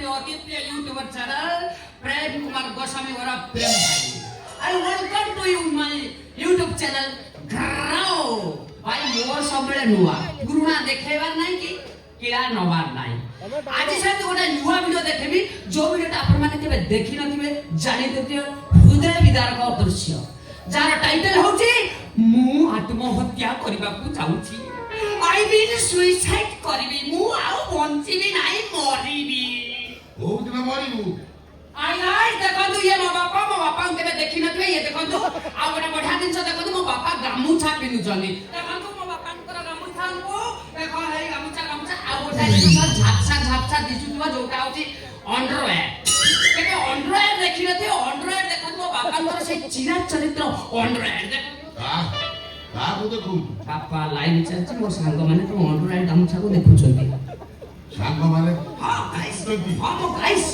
your Aditya YouTuber channel, Prem Kumar Goswami or Prem Bhai. I welcome to you my YouTube channel. Grow. भाई मोर सबले नुआ पुराना देखेबार नाही कि किला नबार नाही आज साथ गोटा नुआ वीडियो देखेबी जो वीडियोटा आपण माने केबे देखि नथिबे जानि देतियो हृदय विदारक दृश्य जार टाइटल होची मु आत्महत्या करबाकू चाहूची आई विल सुसाइड करबी मु आउ बंचिबी नाही मरिबी ओ दिन मरिबू आई देखंतु ये मो बापा केबे देखि नथिबे ये देखंतु आ गोटा बढ़िया दिनस देखंतु मो बापा गामुछा पिनु जनी देखंतु मो बापांकर गामुछा को देखो हे गामुछा आ गोटा दिनस झापसा दिसुतबा जोटा होची अंडरवेयर केबे अंडरवेयर देखि नथि अंडरवेयर देखंतु मो बापांकर से चिरा चरित्र अंडरवेयर देख का को देखू बापा लाइन चलछि मो संग माने तो अंडरवेयर गामुछा को देखुछन्ती सांग माने हां गाइस हां मो गाइस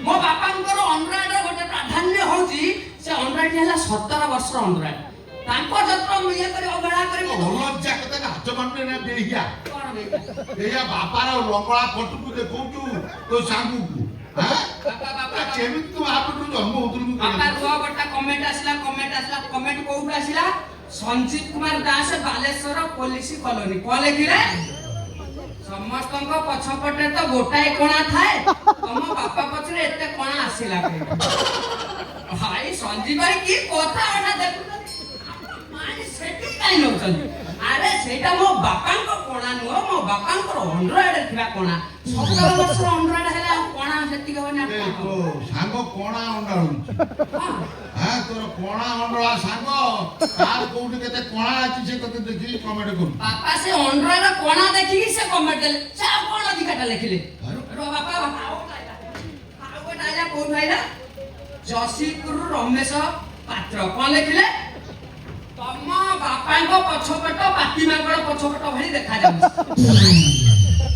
मो बापांकर अंडरवेयर गोटे प्राधान्य होची से अंडरवेयर हैला 17 वर्ष अंडरवेयर तांको जत्र मिया करी अबेड़ा करी लज्जा कते हाथ बनने ना बेहिया कोन बेहिया बेहिया बापार लंगळा फोटो को देखौचू तो सांगू को हां बापा केमित तू आपटू जन्म होतुल को बापा रुआ गोटा कमेंट आसला comment कोउट आसिला Sanjeev Kumar Das Baleshwar police colony कोले किरे समस्तंक पछपटे तो गोटाए कोणा थाए तम बापा पछरे एते कोणा आसिला भाई संजीव भाई की कोथा आटा देखु माने सेटिंग काई न चली अरे सेटा मो बापांको कोणा नो मो बापांको अंडरवेयर थिबा कोणा 17 वर्ष अंडरवेयर हैला कोणा सेति कहबनी देखो सांग कोणा अंडा हां तोर कोणा अंडा सांग तार कोउट केते कोणा आछि से तते देखि कमेंट करू बापा से अंडरवेयर कोणा देखि से कमेंट देले से कोन अधिकाटा लिखिले रो बापा आओ नाजा कोन भाईला जसीपुर रमेश पात्र कोन लिखिले तम बापांको पछपट पाटी मांगर पछपट भली देखा जाउ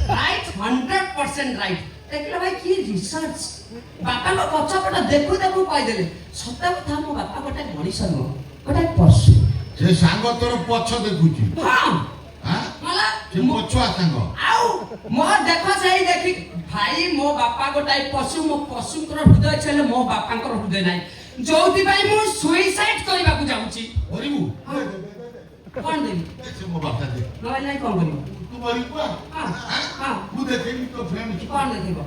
राइट 100% राइट देखला भाई की रिसर्च बापांको पछपट देखु कहि देले सत्य कथा मो बापा गोटे मनीष न गोटे पशु से सांग तोर पछ देखुची हां हां मला से पछुआ सांग आउ मो देखो सही देखि भाई मो बापा गोटाई पशु मो पशुकर हृदय छले मो बापांकर हृदय नाही जोति भाई मु सुसाइड करबाकू जाउची मरिबू कोन देली से मो बापा दे नय नाही कोन करियो तू मरिबू हां हां तू देखेबी तो फ्रेंड कोन देखिबो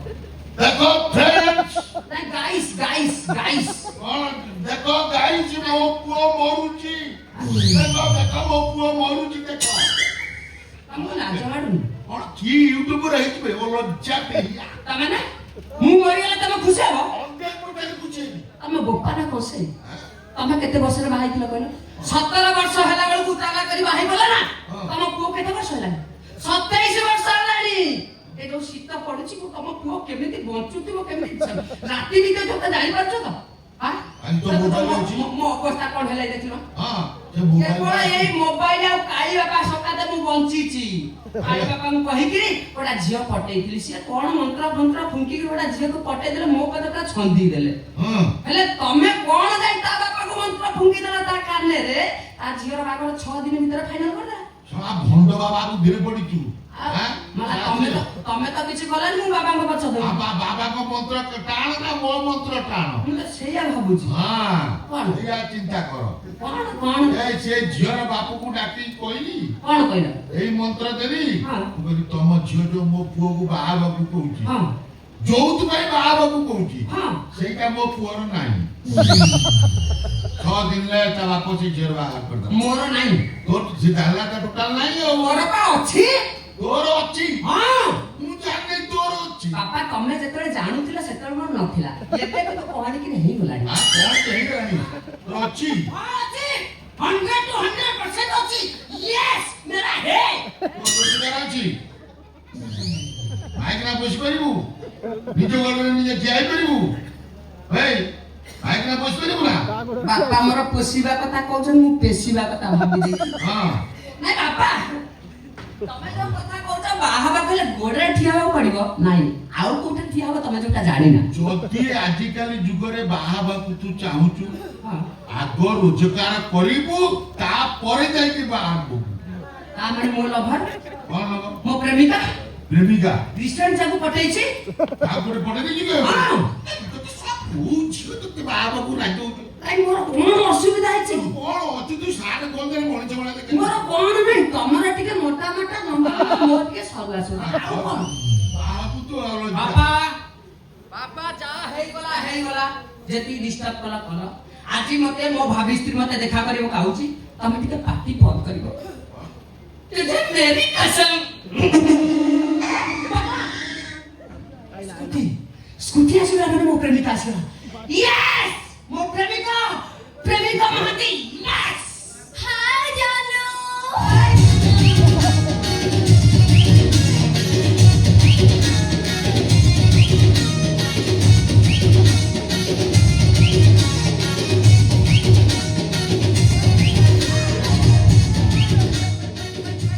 देखो फ्रेंड्स नाही गाइस कोन देखो गाइस मो पुओ मरुची देखो मो पुओ मरुची देखो हमको लाज माडू कोन की यूट्यूब रे हितबे ओ लज्जा पेहिया तमे ना मु मरिगला तमे खुशी हबो अंगे मोटे कुछ तमे बोपा ना कोसे तमे केते वर्ष रे बाहाई थिला कहलो 17 वर्ष होला बेलकू ताला करी बाहाई बोला ना तम पुओ केते वर्ष होला 27 वर्ष हलानी ए जो शीत पडुची को तम पुओ केमिति बंचुतिबो केमिति राती बिते तो जानि परछो तो हां अनि तो मोबाइल अछि मो अवस्था कोन हेलै देखिलो हां से केवल ए मोबाइल आ काई बाबा सकाते मु बंचीची काई बाबा मु कहि किरी ओडा झियो पटेइथिली से कोन मंत्र फुंकी कि ओडा झियो को पटेइ देले मो कदटा छंदी देले हां हेले तमे कोन जाई ता बाबा को मंत्र फुंकी देला ता काने रे आ झियोर बाबा 6 दिन भीतर फाइनल कर दे सला भंड बाबा को धीरे पड़ी तू हां मला तमे तो किछ कहला मु बाबा को पछ दे बाबा को मंत्र टाण ना मो मंत्र टाण मु सेया भाबुची हां कोन या चिंता करो कोन ए से झियोर बापू को डाकी कोइली कोन कहला एई मंत्र देली हां बोली तम झियो जो मो पुओ को बाबा को कहूची हां जोत भाई बाबा को कहूची हां सेटा मो पुओर नाही 6 दिन ले ता बापू से झियोर बाहर कर दे मोर नाही तोर सीधा हला का टोटल नाही ओ मोर पा अछि तोर अछि हां मु जाने तोर अछि बापा तमे जेतरे जानुथिला सेतरे मोर नथिला एते तो कहani कि नहीं गलानी हां कोन कहि रानी तोर अछि अछि 100 to 100% अछि यस मेरा है तोर सीधा अछि माइक ना बस करिवु निज गलरे निजे जाई परिवु हे माइक ना बस करिवु ना बापा मोर पोसीबा कथा कहउछन मु पेसीबा कथा भाबी दे हां नै बापा तमे जो कथा कहउछ ବାହାବା କହିଲେ ଗୋଡରେ ଠିଆ ହବାକୁ ପଡିବ ନାଇଁ ଆଉ କୋଉଠି ଠିଆ ହବ ତମେ ଯୋଉଟା ଜାଣିନା ଯଦି ଆଜିକାଲି ଯୁଗରେ ବାହା ହେବାକୁ ତୁ ଚାହୁଁଛୁ ହଁ ଆଗ ରୋଜଗାର କରିବୁ ତାପରେ ଯାଇକି ବାହା ହେବୁ ତା ମାନେ ମୋ ଲଭର କଣ ହବ ମୋ ପ୍ରେମିକା ପ୍ରେମିକା ଖ୍ରୀଷ୍ଟିଆନ ଯାକୁ ପଠେଇଛି ତାପରେ ପଠେଇ ଦେଇଛି କି ହଁ। କୋଉ ଝିଅ ତତେ ବାହା ହେବାକୁ ରାଜି ହଉଛୁ କାଇଁ ମୋର କଣ ଅସୁବିଧା ହେଇଛି କି? କଣ ଅଛି ତୁ ସାର୍ଟ ଖୋଲିଦେଲେ ମଣିଷ ଭଳିଆ ଦେଖେ ମୋର କଣ ନାହିଁ ତମର ଟିକେ ମୋଟା ମୋଟା ଲମ୍ବା ମୋର ଟିକେ ସରୁଆ ସରୁଆ ଆଉ କଣ ବାହାକୁ ତୁ ଆଉ ଲଜ୍ଜା। ବାପା ବାପା ଯା ହେଇଗଲା ଯେତିକି ଡିଷ୍ଟର୍ବ କଲା କଲ ଆଜି ମତେ ମୋ ଭାବି ସ୍ତ୍ରୀ ମତେ ଦେଖା କରିବାକୁ ଆଉଛି ତମେ ଟିକେ ପାଟି ବନ୍ଦ କରିବ तुझे मेरी कसम स्कूटी स्कूटी ଆସିଲା ମାନେ ମୋ ପ୍ରେମିକା ଆସିଲା यस ମୋ ପ୍ରେମିକା ମହାନ୍ତି यस हाय जानू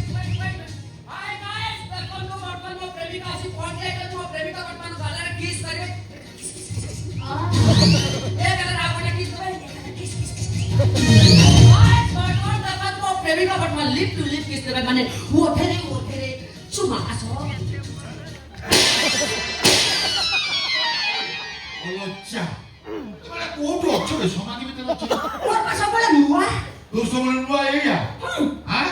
हाय गाइस वेलकम टू वर्तमान ମୋ ପ୍ରେମିକା ଆସି ପହଞ୍ଚି ଯାଇଛନ୍ତି ମୋ ପ୍ରେମିକା ବର୍ତ୍ତମାନ ଗାଲରେ କିସ୍ କରିବେ ଏ ଗାଲରେ ଆଉ ଗୋଟେ କିସ୍ କରିବେ हाय ବର୍ତ୍ତମାନ ଦେଖନ୍ତୁ ମୋ ପ୍ରେମିକା ବର୍ତ୍ତମାନ ଲିପ୍ ଟୁ ଲିପ୍ କିସ୍ ଦେବେ ମାନେ ଓଠରେ ଚୁମା ଆସ ଲଜ୍ଜା ଏମାନେ କୋଉଠୁ ଅଛ ବେ ସମାଜ ଭିତରେ ଅଛ ମୋର ପା ସବୁବେଳେ ନୂଆ ତୋ ସବୁବେଳେ ନୂଆ ଏଇଆ ଆଁ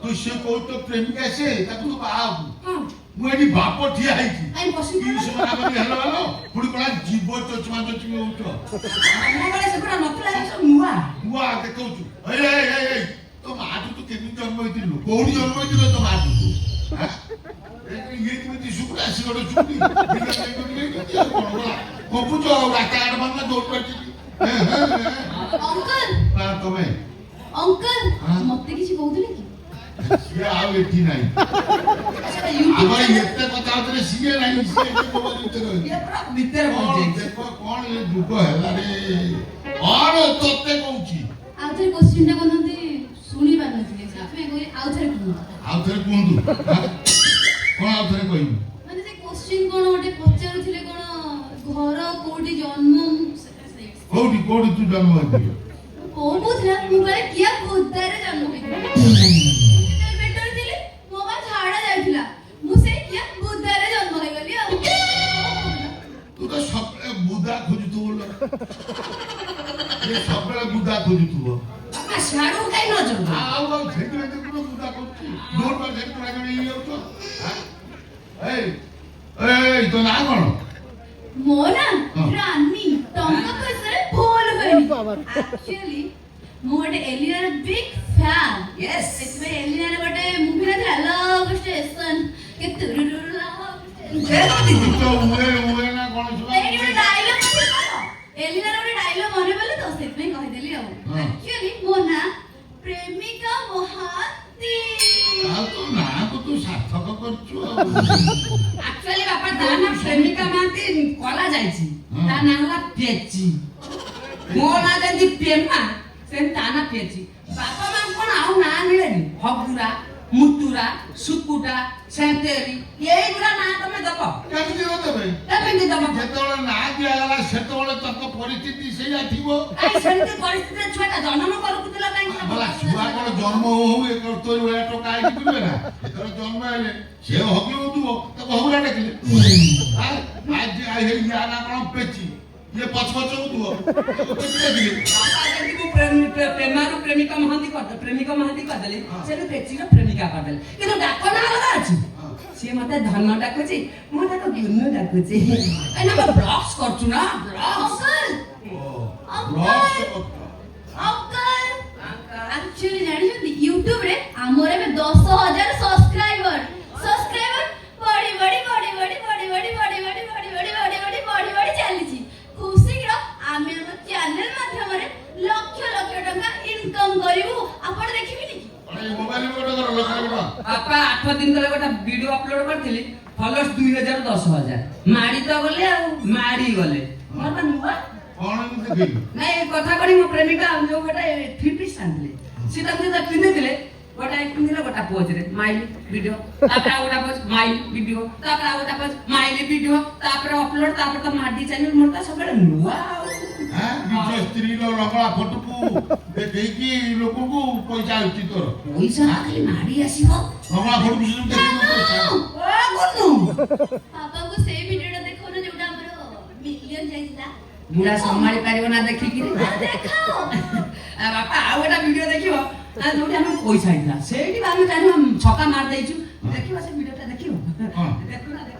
ତୁ ସେ କୋଉ ତ ପ୍ରେମିକା ସେ ତାକୁ ତୁ ବାହା ହବୁ ହଁ ମୁଁ ଏଠି ବାପ ଠିଆ ହେଇଛି ଆଇ ବସି କି ସେମାନେ ଆମେ ହେଲୋ ହେଲୋ ପୁଣି କଣ ଜୀବ ଚଚମା ଚଚମି ହଉଛ ଆମ ବେଳେ ସେଗୁଡ଼ା ନଥିଲା ଏ ସବୁ ନୂଆ ନୂଆ ଦେଖଉଛୁ ଏଇ ତୋ ମାଠୁ ତୁ କେମିତି ଜନ୍ମ ହେଇଥିଲୁ କୋଉଠି ଜନ୍ମ ହେଇଥିଲୁ ତୋ ମାଠୁ ତୁ ଆଁ? ଇଏ କେମିତି ଶୁକୁଟା ଆସି ଗୋଟେ ଶୁକୁଟି କପୁଛ ଆଉ ରାସ୍ତା ଘାଟ ମାନେ ଦୌଡ଼ ପାଚିକି अंकल ନା ତମେ अंकल हाँ? मते किसी कहउतले कि ସିଏ ଆଉ ଏଠି ନାହିଁ ସେଟା ୟୁଟ୍ୟୁବ ଆମର ଏତେ କଥା ହଉଥିଲେ ସିଏ ନାହିଁ ସିଏ ଏଠି ମୋବାଇଲ ଭିତରେ ଅଛି। ଇଏ ପୁରା ଭିତରେ କଣ ପହଞ୍ଚି ଦେଖ କଣ ଏ ଯୁଗ ହେଲା ରେ କଣ ତତେ କହୁଛି आउथरे क्वेश्चन टा कोनंती सुनी पारनथिले साफे कोइ आउथरे कहू ଆଉ ଥରେ କୁହନ୍ତୁ ଆଁ? କଣ ଆଉ ଥରେ କହିବି माने से क्वेश्चन कोन ओटे पचारुथिले कोन घर कोडी जन्म କୋଉଠି କୋଉଠି ତୁ ଜନ୍ମ ହେଇଥିଲୁ कोन बुथला मोबाइल किया खुदारे जन्म होइथिले बेटर थिले मोबाइल झाड़ा जाइथिला मु से किया बुधारे जन्म होई गली आ ତୁ ତ ସବୁବେଳେ ବୁଦା ଖୋଜୁଥିବୁ ଲୋ ଏ ସବୁବେଳେ ବୁଦା ଖୋଜୁଥିବ ବାପା ସିଆଡୁ କାଇଁ ନ ଯାଉ ଆଉ ସେଥିପାଇଁ ତ ତୁ ବୁଦା କରୁଛୁ ଦୂର ପରେ ସେଠି ତୁରା ଜଣେ ଇଏ ଯାଉଛ ଏଇ ଏଇ ତୋ ନାଁ କଣ मोना हाँ। रानी टंका कैसे फॉलो करनी एक्चुअली मोटे एलिनार बिग फैन Yes. इसमें एलिनार गोटे मूवी ना था लव स्टेशन के तुरुरु लव ଫେର ତୁ ତ ଉଏ ନା କଣ ଶୁଣା एलिनार गोटे डायलॉग मत करो एलिनार गोटे डायलॉग मने बोले तो ସେଥିପାଇଁ କହିଦେଲି ଆଉ हाँ। एक्चुअली मोना प्रेमिका महाती ଆଉ ତୋ ନାଁକୁ ତୁ ସାର୍ଥକ କରୁଛୁ ଆଉ ଆକ୍ଚୁଆଲି ବାପା ତା ନା ପ୍ରେମିକା ମହାନ୍ତି କଲା ଯାଇଛି ତା ନାଁ ହେଲା ପେଚି ମୋ ନାଁ ଯେମିତି ପ୍ରେମା ସେମିତି ତା ନାଁ ପେଚି ବାପା ମା କଣ ଆଉ ନାଁ ମିଳେନି ହଗୁରା ମୁତୁରା ସୁକୁଟା ସେଣ୍ଟେରି ଏଇଗୁରା ନାଁ ତମେ ଦବ କେମିତି ନ ଦେବେ କେମିତି ଦବ ଯେତେବେଳେ ନାଁ ଦିଆଗଲା ସେତେବେଳେ ତାଙ୍କ ପରିସ୍ଥିତି ସେଇଆ ଥିବ କାଇଁ ସେମିତି ପରିସ୍ଥିତିରେ ଛୁଆଟା ଜନ୍ମ କରୁଥିଲା ଭଲା କାହିଁକି ଛୁଆ କଣ ଜନ୍ମ ହଉ ଏ ତୋରି ଭଳିଆ ଟୋକା ହେଇକି ବୁଲିବେ ନା ଯେତେବେଳେ ଜନ୍ମ ହେଲେ ସେ ହଗି ହଉଥିବ ତାକୁ ହଗୁରା ଡାକିଲେ ଆଜି ହେଇ ୟା ନା କଣ ପେଚି ଇଏ ପଛ ପଛ ହଉଥିବ ପେଚି ଡାକିଲେ ବାପା ଯେମିତି ମୁଁ ପ୍ରେମାରୁ ପ୍ରେମିକା ମହାନ୍ତି କରିଦେଲି ପ୍ରେମିକା ମହାନ୍ତି କରିଦେଲି ସେଠୁ ପେଚିର ପ୍ରେମିକା କରିଦେଲି କିନ୍ତୁ ଡାକ ନାଁ ଅଲଗା ଅଛି ସିଏ ମତେ ଧନ ଡାକୁଛି ମୁଁ ତାକୁ ଗୁନୁ ଡାକୁଛି ଏଇନା ଆମେ ବ୍ଲଗ୍ସ କରୁଛୁ ନା ବ୍ଲଗ୍ସ अंकल अंकल एक्चुअली जानि जति YouTube रे हमर एबे 10000 सब्सक्राइबर बड़ी चली छी खूब शीघ्र आमे हम चैनल माध्यम रे लक्ष लक्ष टका इनकम करिवु आपण देखिबि नी मोबाइल में गोटे कर लोक ବାପା 8 ଦିନ ତଳେ ଗୋଟେ ଭିଡିଓ ଅପଲୋଡ କରିଥିଲି ଫଲୋଅର୍ସ 2000 10000 ମାଡି ତ ଗଲେ ଆଉ ମାଡି ଗଲେ ମୋର ତ ନୂଆ କଣ ଏମିତି ଦେଖିଲୁ ନାଇଁ କଥା କଣି ମୋ ପ୍ରେମିକା ଯୋଉ ଗୋଟେ 3 ପିସ୍ ଆଣିଥିଲେ ସେ ତାକୁ ଯେତେବେଳେ ପିନ୍ଧିଥିଲେ ଗୋଟା ପିନ୍ଧିଲ ଗୋଟା ପୋଜରେ ମାଇଲି ଭିଡିଓ ତାପରେ ଆଉ ଗୋଟା ପୋଜ ମାଇଲି ଭିଡିଓ ତାପରେ ଆଉ ଗୋଟା ପୋଜ ମାଇଲି ଭିଡିଓ ତାପରେ ଅପଲୋଡ ତାପରେ ତ ମାଡି ଚାଲିବ ମୋର ତ ସବୁବେଳେ ନୂଆ ଆଉ ନିଜ ସ୍ତ୍ରୀର ଲଙ୍ଗଳା ଫଟୋକୁ ଦେଖେଇକି ଲୋକଙ୍କୁ ପଇସା ଆସୁଛି ତୋର ପଇସା ଖାଲି ମାଡି ଆସିବ ଲଙ୍ଗଳା ଫଟୋକୁ ସବୁ ଦେଖେଇକି ବାପାଙ୍କୁ ସେଇ ଭିଡିଓଟା ଦେଖଉନ ଯୋଉଟା ଆମର ମିଲିୟନ ଯାଇଥିଲା ବୁଢା ସମ୍ଭାଳି ପାରିବ ନା ଦେଖିକିରି ଦେଖାଅ ବାପା ଆଉ ଗୋଟେ ଭିଡିଓ ଦେଖିବ ଯୋଉଠି ଆମେ ପଇସା ହେଇଥିଲା ସେଇଠି ଆମେ ଜାଣିବ ଛକା ମାରି ଦେଇଛୁ ଦେଖିବ ସେ ଭିଡିଓଟା ଦେଖିବ ହଁ। ଦେଖୁ ନା ଦେଖ